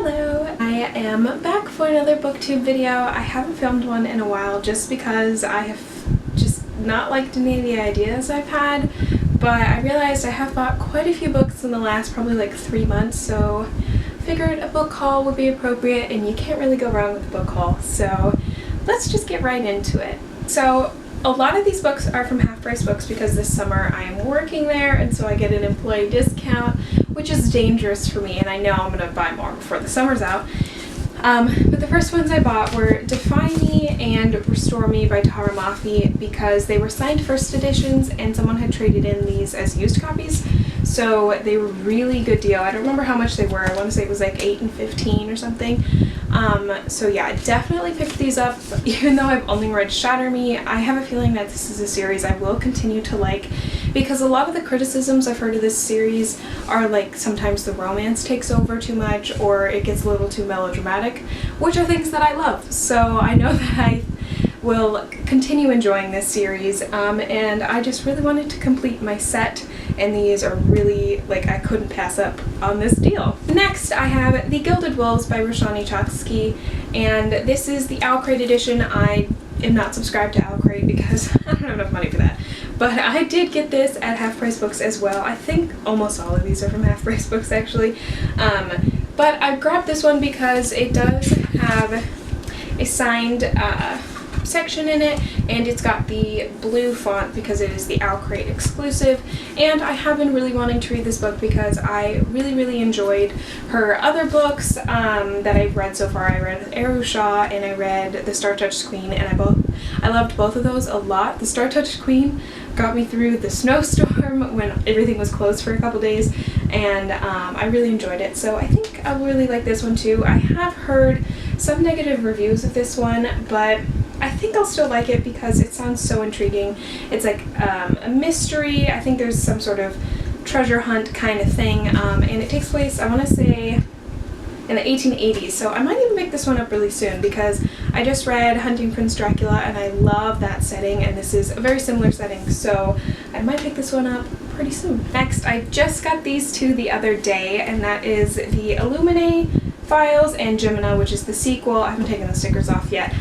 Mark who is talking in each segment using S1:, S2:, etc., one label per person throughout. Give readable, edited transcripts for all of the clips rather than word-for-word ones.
S1: Hello! I am back for another booktube video. I haven't filmed one in a while just because I have just not liked any of the ideas I've had, but I realized I have bought quite a few books in the last probably like 3 months, so figured a book haul would be appropriate, and you can't really go wrong with a book haul, so let's just get right into it. So a lot of these books are from Half Price Books because this summer I am working there and so I get an employee discount, which is dangerous for me, and I know I'm going to buy more before the summer's out. But the first ones I bought were Defy Me and Restore Me by Tara Mafi because they were signed first editions and someone had traded in these as used copies, so they were really good deal. I don't remember how much they were. I want to say it was like $8 and $15 or something. So yeah, I definitely picked these up. Even though I've only read Shatter Me, I have a feeling that this is a series I will continue to like because a lot of the criticisms I've heard of this series are like sometimes the romance takes over too much or it gets a little too melodramatic, which are things that I love. So I know that I will continue enjoying this series, and I just really wanted to complete my set, and these are really, like, I couldn't pass up on this deal. Next, I have The Gilded Walls by Roshani Chokski, and this is the Owlcrate edition. I am not subscribed to Owlcrate because I don't have enough money for that, but I did get this at Half Price Books as well. I think almost all of these are from Half Price Books, actually, but I grabbed this one because it does have a signed section in it, and it's got the blue font because it is the Owlcrate exclusive, and I have been really wanting to read this book because I really enjoyed her other books that I've read so far. I read Eru Shaw and I read The Star-Touched Queen, and I loved both of those a lot. The Star-Touched Queen got me through the snowstorm when everything was closed for a couple days, and I really enjoyed it, so I think I'll really like this one too. I have heard some negative reviews of this one, but I think I'll still like it because it sounds so intriguing. It's like a mystery. I think there's some sort of treasure hunt kind of thing, and it takes place, I want to say, in the 1880s, so I might even pick this one up really soon because I just read Hunting Prince Dracula and I love that setting, and this is a very similar setting, so I might pick this one up pretty soon. Next, I just got these two the other day, and that is the Illuminae Files and Gemina, which is the sequel. I haven't taken the stickers off yet.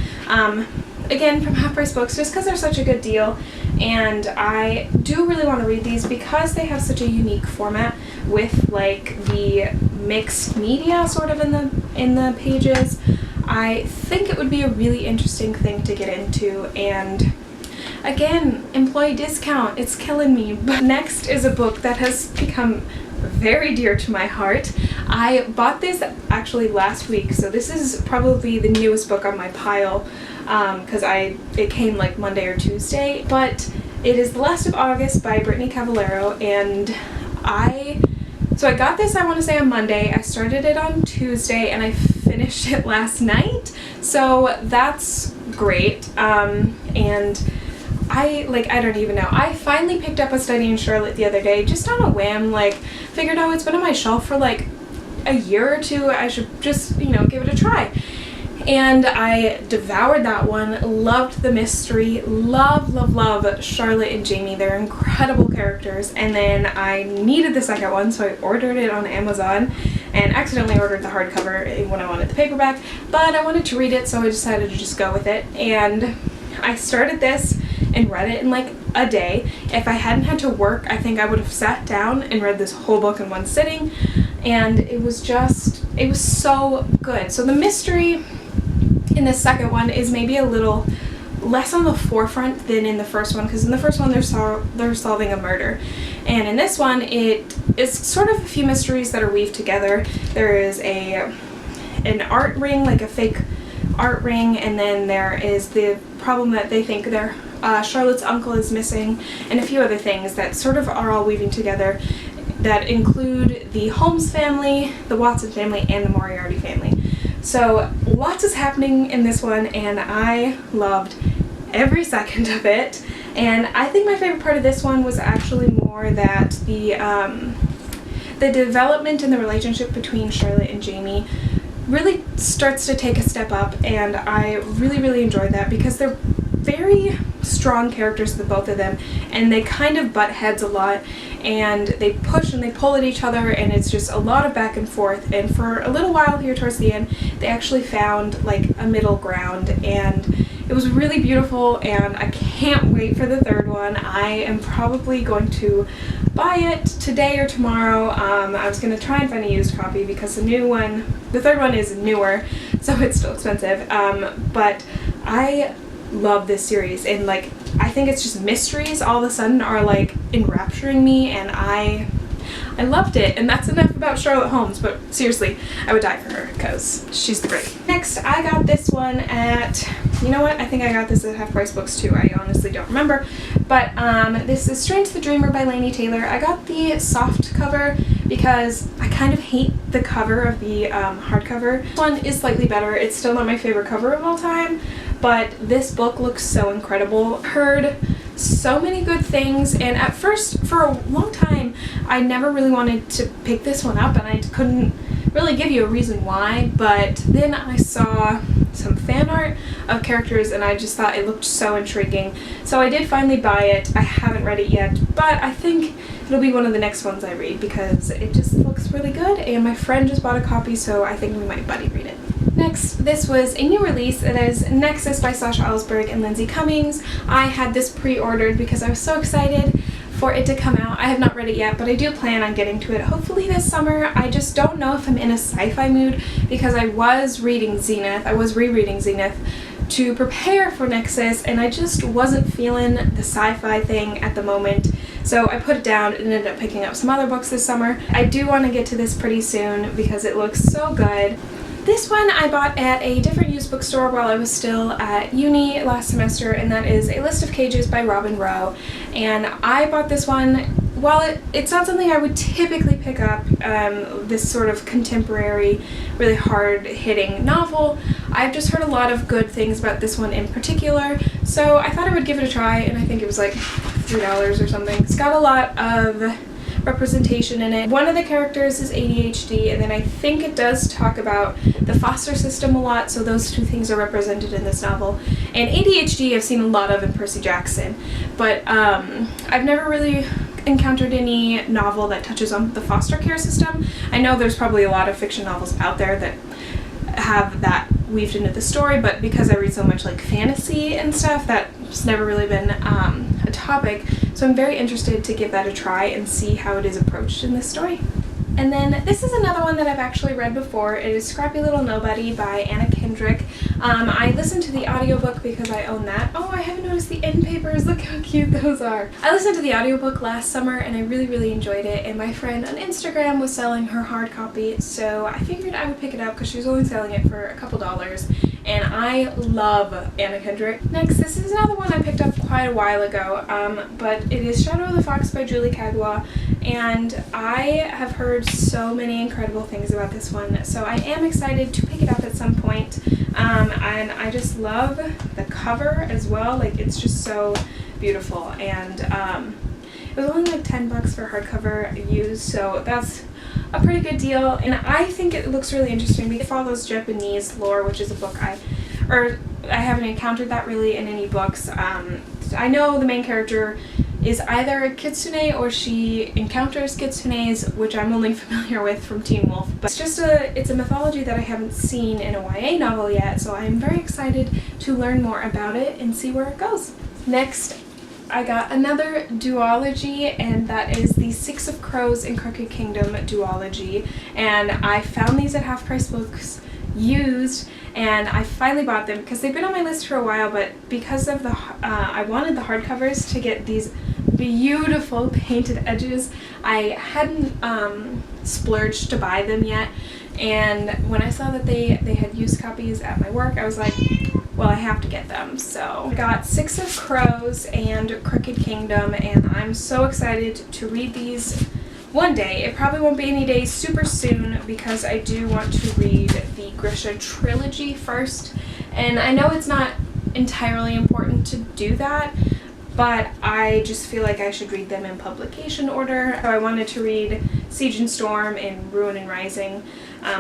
S1: Again, from Half Price Books, just because they're such a good deal, and I do really want to read these because they have such a unique format with like the mixed media sort of in the pages. I think it would be a really interesting thing to get into, and again, employee discount, it's killing me. But next is a book that has become very dear to my heart. I bought this actually last week, so this is probably the newest book on my pile because it came like Monday or Tuesday, but it is The Last of August by Brittany Cavallaro, and I got this, I want to say, on Monday. I started it on Tuesday and I finished it last night, so that's great. And I don't even know. I finally picked up A Study in Charlotte the other day, just on a whim, like, figured, oh, it's been on my shelf for like a year or two, I should just, give it a try. And I devoured that one, loved the mystery, love Charlotte and Jamie. They're incredible characters, and then I needed the second one, so I ordered it on Amazon and accidentally ordered the hardcover when I wanted the paperback, but I wanted to read it, so I decided to just go with it, and I started this and read it in like a day. If I hadn't had to work, I think I would have sat down and read this whole book in one sitting, and it was so good. So the mystery in the second one is maybe a little less on the forefront than in the first one, because in the first one they're solving a murder, and in this one it is sort of a few mysteries that are weaved together. There is an art ring, like a fake art ring, and then there is the problem that they think Charlotte's uncle is missing, and a few other things that sort of are all weaving together that include the Holmes family, the Watson family, and the Moriarty family. So lots is happening in this one, and I loved every second of it. And I think my favorite part of this one was actually more that the development in the relationship between Charlotte and Jamie really starts to take a step up, and I really enjoyed that because they're very strong characters, the both of them, and they kind of butt heads a lot, and they push and they pull at each other, and it's just a lot of back and forth. And for a little while here towards the end, they actually found like a middle ground, and it was really beautiful, and I can't wait for the third one. I am probably going to buy it today or tomorrow. I was going to try and find a used copy because the third one is newer, so it's still expensive, but I love this series, and like I think it's just mysteries all of a sudden are like enrapturing me, and I loved it. And that's enough about Charlotte Holmes, but seriously, I would die for her because she's the great. Next, I got this one at, you know what, I think I got this at Half Price Books too. I honestly don't remember, but this is Strange the Dreamer by Laini Taylor. I got the soft cover because I kind of hate the cover of the hardcover. This one is slightly better. It's still not my favorite cover of all time, but this book looks so incredible. Heard so many good things, and at first, for a long time, I never really wanted to pick this one up, and I couldn't really give you a reason why, but then I saw some fan art of characters, and I just thought it looked so intriguing. So I did finally buy it. I haven't read it yet, but I think it'll be one of the next ones I read because it just looks really good, and my friend just bought a copy, so I think we might buddy read it. Next, this was a new release. It is Nexus by Sasha Ellsberg and Lindsay Cummings. I had this pre-ordered because I was so excited for it to come out. I have not read it yet, but I do plan on getting to it hopefully this summer. I just don't know if I'm in a sci-fi mood because I was rereading Zenith to prepare for Nexus, and I just wasn't feeling the sci-fi thing at the moment. So I put it down and ended up picking up some other books this summer. I do want to get to this pretty soon because it looks so good. This one I bought at a different used bookstore while I was still at uni last semester, and that is A List of Cages by Robin Rowe. And I bought this one, while it's not something I would typically pick up, this sort of contemporary, really hard-hitting novel, I've just heard a lot of good things about this one in particular, so I thought I would give it a try, and I think it was like $3 or something. It's got a lot of representation in it. One of the characters is ADHD, and then I think it does talk about the foster system a lot, so those two things are represented in this novel. And ADHD I've seen a lot of in Percy Jackson, but I've never really encountered any novel that touches on the foster care system. I know there's probably a lot of fiction novels out there that have that weaved into the story, but because I read so much like fantasy and stuff, that's never really been a topic, so I'm very interested to give that a try and see how it is approached in this story. And then this is another one that I've actually read before. It is Scrappy Little Nobody by Anna Kendrick. I listened to the audiobook because I own that. Oh, I haven't noticed the end papers. Look how cute those are. I listened to the audiobook last summer and I really enjoyed it, and my friend on Instagram was selling her hard copy, so I figured I would pick it up because she was only selling it for a couple dollars, and I love Anna Kendrick. Next, this is another one I picked up quite a while ago, but it is Shadow of the Fox by Julie Kagawa, and I have heard so many incredible things about this one, so I am excited to pick it up at some point. And I just love the cover as well. Like, it's just so beautiful, and it was only like $10 for hardcover used, so that's a pretty good deal, and I think it looks really interesting. It follows Japanese lore, which is a book I haven't encountered that really in any books. I know the main character is either a kitsune or she encounters kitsunes, which I'm only familiar with from Teen Wolf. But it's a mythology that I haven't seen in a YA novel yet, so I'm very excited to learn more about it and see where it goes. Next, I got another duology, and that is the Six of Crows and Crooked Kingdom duology, and I found these at Half Price Books used, and I finally bought them because they've been on my list for a while, but because of I wanted the hardcovers to get these beautiful painted edges, I hadn't splurged to buy them yet, and when I saw that they had used copies at my work, I was like, well, I have to get them. So I got Six of Crows and Crooked Kingdom, and I'm so excited to read these one day. It probably won't be any day super soon because I do want to read the Grisha trilogy first, and I know it's not entirely important to do that, but I just feel like I should read them in publication order. So I wanted to read Siege and Storm and Ruin and Rising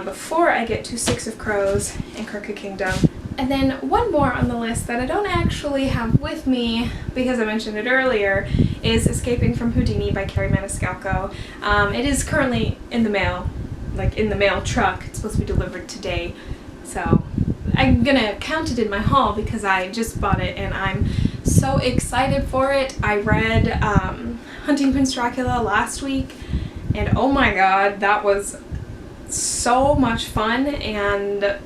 S1: before I get to Six of Crows and Crooked Kingdom. And then one more on the list that I don't actually have with me because I mentioned it earlier is Escaping from Houdini by Kerri Maniscalco. It is currently in the mail, like in the mail truck. It's supposed to be delivered today, so I'm gonna count it in my haul because I just bought it and I'm so excited for it. I read Hunting Prince Dracula last week and oh my god, that was so much fun and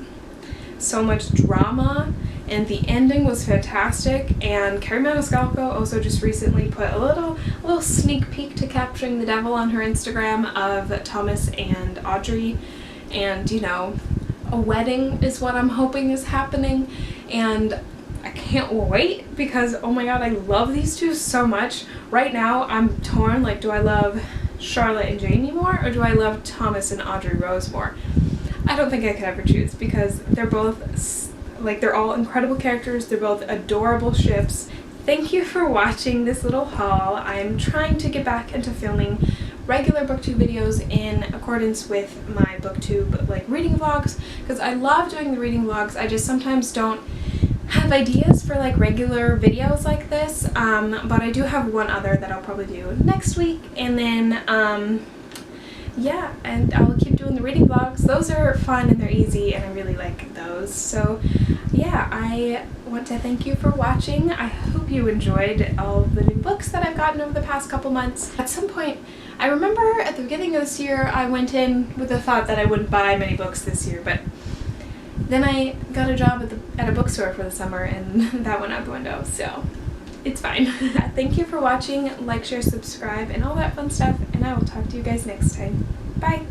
S1: so much drama, and the ending was fantastic. And Kerri Maniscalco also just recently put a little sneak peek to Capturing the Devil on her Instagram of Thomas and Audrey, and you know, a wedding is what I'm hoping is happening, and I can't wait because oh my god, I love these two so much. Right now I'm torn, like, do I love Charlotte and Jamie more or do I love Thomas and Audrey Rose more? I don't think I could ever choose because they're both, like, they're all incredible characters, they're both adorable ships. Thank you for watching this little haul. I'm trying to get back into filming regular booktube videos in accordance with my booktube like reading vlogs because I love doing the reading vlogs. I just sometimes don't have ideas for like regular videos like this, but I do have one other that I'll probably do next week, and then yeah, and I'll keep doing the reading vlogs. Those are fun and they're easy and I really like those. So yeah, I want to thank you for watching. I hope you enjoyed all the new books that I've gotten over the past couple months. At some point, I remember at the beginning of this year I went in with the thought that I wouldn't buy many books this year, but then I got a job at a bookstore for the summer and that went out the window, so it's fine. Thank you for watching. Like, share, subscribe, and all that fun stuff, and I will talk to you guys next time. Bye!